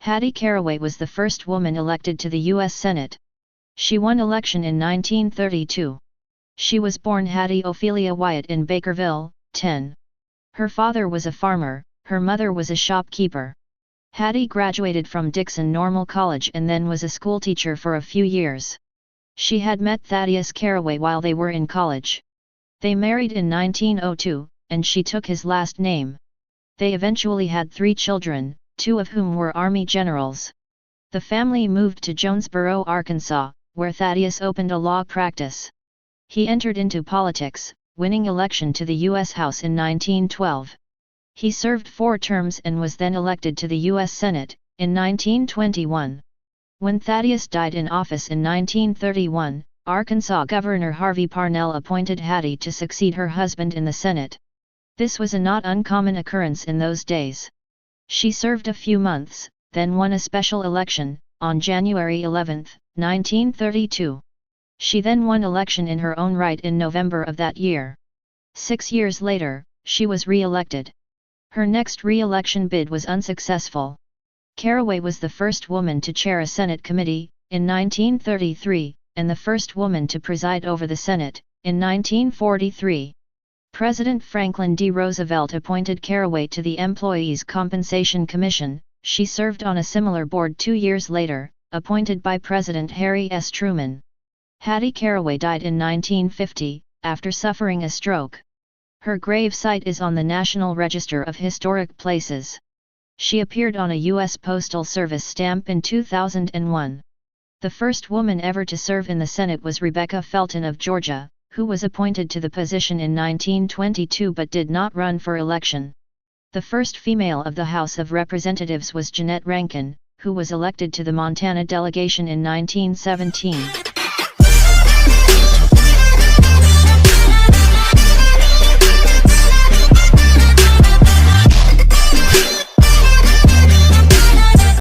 Hattie Caraway was the first woman elected to the U.S. Senate. She won election in 1932. She was born Hattie Ophelia Wyatt in Bakerville, Tenn. Her father was a farmer, her mother was a shopkeeper. Hattie graduated from Dixon Normal College and then was a schoolteacher for a few years. She had met Thaddeus Caraway while they were in college. They married in 1902, and she took his last name. They eventually had 3 children, 2 of whom were Army generals. The family moved to Jonesboro, Arkansas, where Thaddeus opened a law practice. He entered into politics, winning election to the U.S. House in 1912. He served 4 terms and was then elected to the U.S. Senate, in 1921. When Thaddeus died in office in 1931, Arkansas Governor Harvey Parnell appointed Hattie to succeed her husband in the Senate. This was a not uncommon occurrence in those days. She served a few months, then won a special election, on January 11, 1932. She then won election in her own right in November of that year. 6 years later, she was re-elected. Her next re-election bid was unsuccessful. Caraway was the first woman to chair a Senate committee, in 1933, and the first woman to preside over the Senate, in 1943. President Franklin D. Roosevelt appointed Caraway to the Employees' Compensation Commission. She served on a similar board 2 years later, appointed by President Harry S. Truman. Hattie Caraway died in 1950, after suffering a stroke. Her grave site is on the National Register of Historic Places. She appeared on a U.S. Postal Service stamp in 2001. The first woman ever to serve in the Senate was Rebecca Felton of Georgia, who was appointed to the position in 1922 but did not run for election. The first female of the House of Representatives was Jeanette Rankin, who was elected to the Montana delegation in 1917.